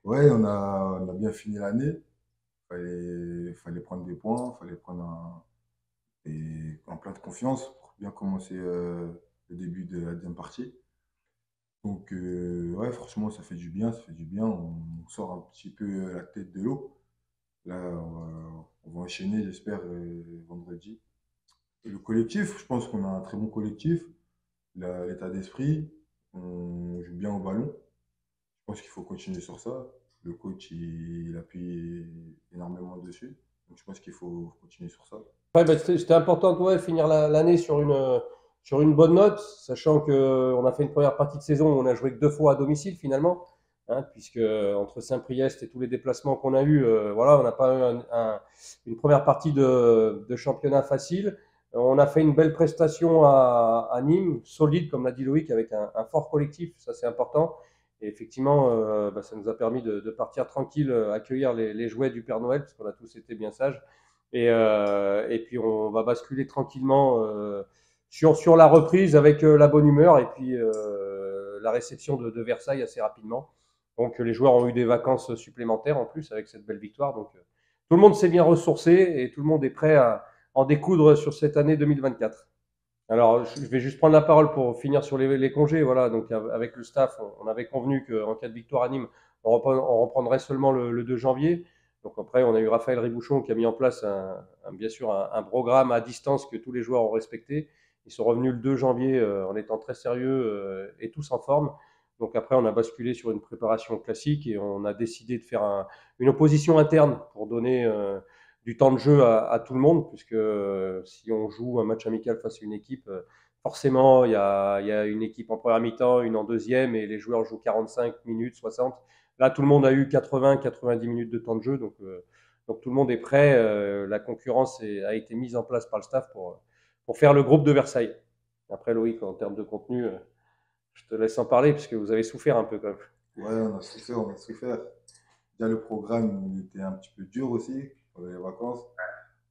Ouais, on a bien fini l'année. Fallait prendre des points, fallait prendre en plein de confiance pour bien commencer le début de la deuxième partie. Donc, ouais, franchement, ça fait du bien, ça fait du bien. On sort un petit peu la tête de l'eau. Là, on va enchaîner, j'espère, vendredi. Et le collectif, je pense qu'on a un très bon collectif. L'état d'esprit, on joue bien au ballon. Je pense qu'il faut continuer sur ça. Le coach, il appuie énormément dessus. Donc, je pense qu'il faut continuer sur ça. Ouais, bah, c'était important de ouais, finir l'année sur une bonne note, sachant qu'on a fait une première partie de saison où on a joué que 2 fois à domicile finalement, hein, puisque entre Saint-Priest et tous les déplacements qu'on a eus, voilà, on n'a pas eu une première partie de championnat facile. On a fait une belle prestation à Nîmes, solide comme l'a dit Loïc, avec un fort collectif, ça c'est important. Et effectivement, bah, ça nous a permis de partir tranquille, accueillir les jouets du Père Noël, parce qu'on a tous été bien sages. Et puis on va basculer tranquillement sur la reprise avec la bonne humeur et puis la réception de Versailles assez rapidement. Donc les joueurs ont eu des vacances supplémentaires en plus avec cette belle victoire. Donc tout le monde s'est bien ressourcé et tout le monde est prêt à en découdre sur cette année 2024. Alors, je vais juste prendre la parole pour finir sur les congés. Voilà, donc avec le staff, on avait convenu qu'en cas de victoire à Nîmes, on reprendrait seulement le 2 janvier. Donc après, on a eu Raphaël Ribouchon qui a mis en place bien sûr un programme à distance que tous les joueurs ont respecté. Ils sont revenus le 2 janvier en étant très sérieux et tous en forme. Donc après, on a basculé sur une préparation classique et on a décidé de faire une opposition interne pour donner du temps de jeu à tout le monde, puisque si on joue un match amical face à une équipe, forcément, il y a une équipe en première mi-temps, une en deuxième, et les joueurs jouent 45 minutes, 60. Là, tout le monde a eu 80-90 minutes de temps de jeu, donc tout le monde est prêt. La concurrence a été mise en place par le staff pour faire le groupe de Versailles. Après, Loïc, en termes de contenu, je te laisse en parler, puisque vous avez souffert un peu quand même. Ouais, on a souffert, on a souffert. Déjà, le programme, il était un petit peu dur aussi pendant les vacances.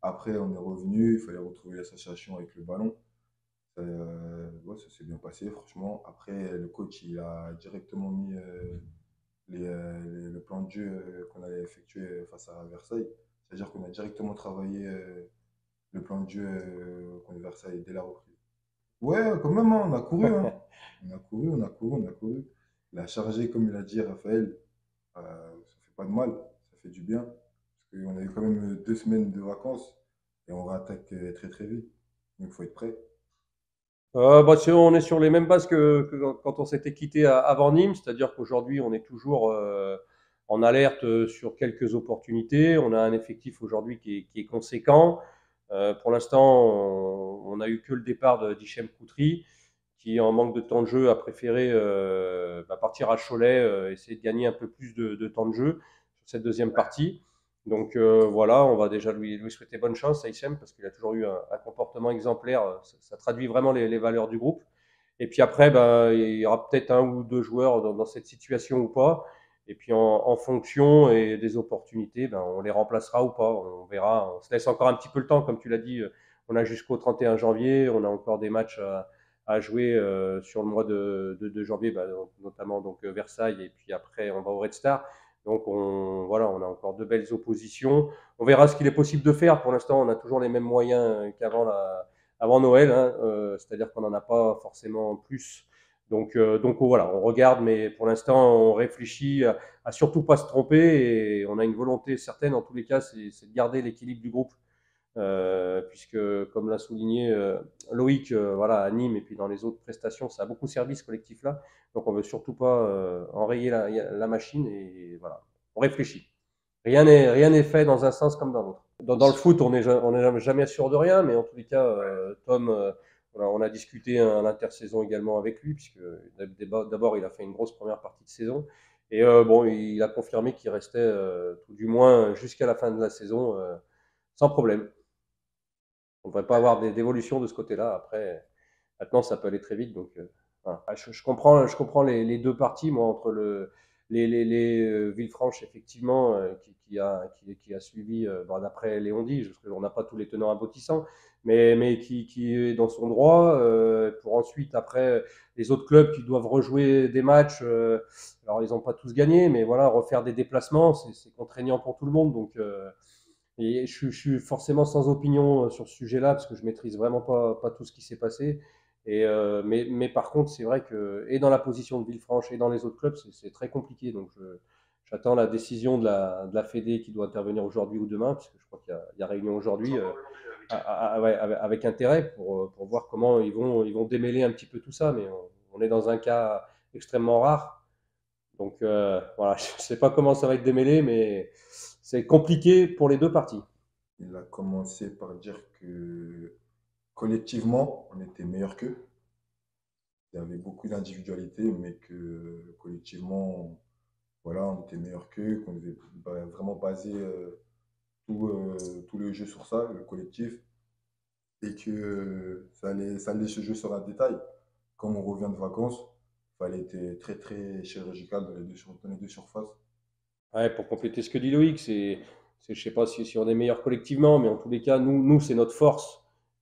Après, on est revenu, il fallait retrouver l'association avec le ballon. Ouais, ça s'est bien passé, franchement. Après, le coach, il a directement mis le plan de jeu qu'on allait effectuer face à Versailles. C'est-à-dire qu'on a directement travaillé le plan de jeu contre Versailles dès la reprise. Ouais, quand même, hein, on a couru, hein. On a couru, on a couru, on a couru. Il a chargé, comme il a dit Raphaël, ça fait pas de mal, ça fait du bien. Parce qu'on a eu quand même 2 semaines de vacances et on réattaque très très vite. Donc il faut être prêt. Bah, on est sur les mêmes bases que quand on s'était quitté avant Nîmes, c'est-à-dire qu'aujourd'hui, on est toujours en alerte sur quelques opportunités. On a un effectif aujourd'hui qui est conséquent. Pour l'instant, on a eu que le départ d'Hichem Koutri, qui, en manque de temps de jeu, a préféré bah, partir à Cholet, essayer de gagner un peu plus de temps de jeu sur cette deuxième partie. Donc voilà, on va déjà lui souhaiter bonne chance à Hichem, parce qu'il a toujours eu un comportement exemplaire. Ça traduit vraiment les valeurs du groupe. Et puis après, ben, il y aura peut-être un ou deux joueurs dans cette situation ou pas. Et puis en fonction et des opportunités, ben, on les remplacera ou pas. On verra. On se laisse encore un petit peu le temps, comme tu l'as dit. On a jusqu'au 31 janvier. On a encore des matchs à jouer sur le mois de janvier, ben, notamment donc Versailles. Et puis après, on va au Red Star. Donc voilà, on a encore de belles oppositions. On verra ce qu'il est possible de faire. Pour l'instant, on a toujours les mêmes moyens qu'avant avant Noël, hein, c'est-à-dire qu'on n'en a pas forcément plus. Donc voilà, on regarde, mais pour l'instant, on réfléchit à surtout pas se tromper et on a une volonté certaine, en tous les cas, c'est de garder l'équilibre du groupe. Puisque, comme l'a souligné Loïc, voilà, à Nîmes et puis dans les autres prestations, ça a beaucoup servi ce collectif-là. Donc on veut surtout pas enrayer la machine et voilà, on réfléchit. Rien n'est fait dans un sens comme dans l'autre. Dans le foot, on est jamais sûr de rien, mais en tous les cas, Tom, voilà, on a discuté à l'intersaison également avec lui, puisque d'abord, il a fait une grosse première partie de saison. Et bon, il a confirmé qu'il restait, tout du moins jusqu'à la fin de la saison, sans problème. On ne devrait pas avoir d'évolution de ce côté-là. Après, maintenant, ça peut aller très vite. Donc, voilà. Je comprends les deux parties, moi, entre Villefranche, effectivement, qui a suivi, d'après Léon Di, parce qu'on n'a pas tous les tenants aboutissants, mais qui est dans son droit, pour ensuite, après, les autres clubs qui doivent rejouer des matchs, alors ils n'ont pas tous gagné, mais voilà, refaire des déplacements, c'est contraignant pour tout le monde. Donc, et je suis forcément sans opinion sur ce sujet-là, parce que je maîtrise vraiment pas tout ce qui s'est passé. Mais par contre, c'est vrai que, et dans la position de Villefranche et dans les autres clubs, c'est très compliqué. Donc, j'attends la décision de la Fédé qui doit intervenir aujourd'hui ou demain, parce que je crois il y a réunion aujourd'hui, ouais, avec intérêt pour voir comment ils vont démêler un petit peu tout ça. Mais on est dans un cas extrêmement rare. Donc, voilà, je ne sais pas comment ça va être démêlé, mais c'est compliqué pour les deux parties. Il a commencé par dire que collectivement, on était meilleur qu'eux. Il y avait beaucoup d'individualité, mais que collectivement, voilà, on était meilleur qu'eux, qu'on devait vraiment baser tout le jeu sur ça, le collectif, et que ça allait se jouer sur un détail. Comme on revient de vacances, il fallait être très très chirurgical dans les deux surfaces. Ouais, pour compléter ce que dit Loïc, je sais pas si on est meilleur collectivement, mais en tous les cas, nous c'est notre force.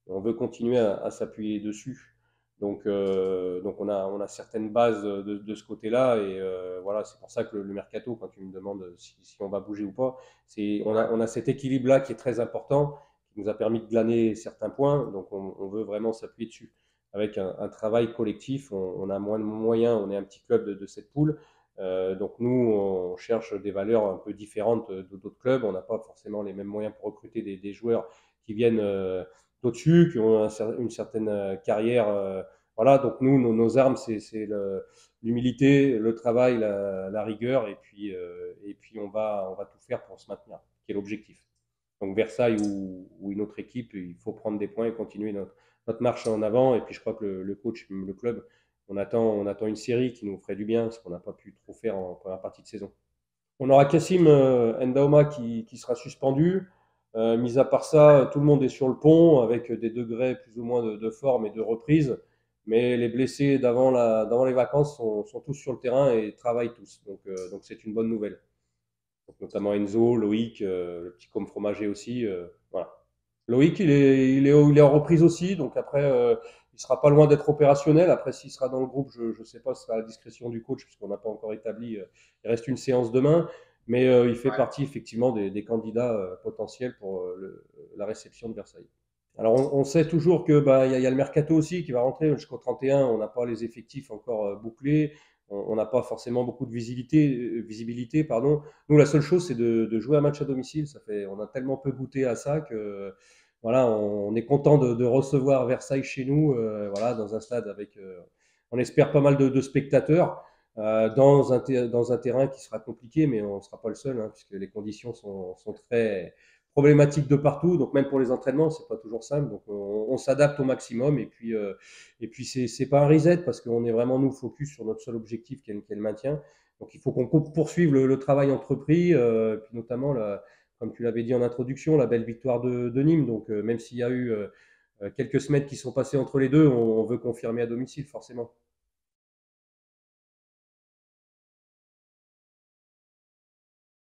Et on veut continuer à s'appuyer dessus. Donc on a certaines bases de ce côté-là. Et voilà, c'est pour ça que le mercato, quand tu me demandes si on va bouger ou pas, on a cet équilibre-là qui est très important, qui nous a permis de glaner certains points. Donc on veut vraiment s'appuyer dessus. Avec un travail collectif, on a moins de moyens, on est un petit club de cette poule. Donc nous, on cherche des valeurs un peu différentes d'autres clubs. On n'a pas forcément les mêmes moyens pour recruter des joueurs qui viennent d'au-dessus, qui ont une certaine carrière. Voilà, donc nous, nos armes, c'est l'humilité, le travail, la rigueur, et puis on va tout faire pour se maintenir, qui est l'objectif. Donc Versailles ou une autre équipe, il faut prendre des points et continuer notre marche en avant. Et puis je crois que le coach, le club, on attend une série qui nous ferait du bien, ce qu'on n'a pas pu trop faire en première partie de saison. On aura Kassim Ndaoma qui sera suspendu. Mis à part ça, tout le monde est sur le pont avec des degrés plus ou moins de forme et de reprise. Mais les blessés d'avant les vacances sont tous sur le terrain et travaillent tous. Donc c'est une bonne nouvelle. Donc notamment Enzo, Loïc, le petit com fromager aussi. Voilà. Loïc, il est en reprise aussi, donc après, il sera pas loin d'être opérationnel. Après, s'il sera dans le groupe, je ne sais pas, ce sera à la discrétion du coach, puisqu'on n'a pas encore établi. Il reste une séance demain, mais il fait partie effectivement des candidats potentiels pour la réception de Versailles. Alors, on sait toujours que y a le mercato aussi qui va rentrer jusqu'au 31. On n'a pas les effectifs encore bouclés. On n'a pas forcément beaucoup de visibilité, pardon. Nous, la seule chose, c'est de jouer un match à domicile. On a tellement peu goûté à ça que voilà, on est content de recevoir Versailles chez nous, voilà, dans un stade avec, on espère pas mal de spectateurs, dans un terrain qui sera compliqué, mais on ne sera pas le seul, hein, puisque les conditions sont très problématiques de partout. Donc même pour les entraînements, c'est pas toujours simple. Donc on s'adapte au maximum. Et puis c'est pas un reset parce qu'on est vraiment nous focus sur notre seul objectif qui est le maintien. Donc il faut qu'on poursuive le travail entrepris, puis notamment comme tu l'avais dit en introduction, la belle victoire de Nîmes. Donc même s'il y a eu quelques semaines qui sont passées entre les deux, on veut confirmer à domicile forcément.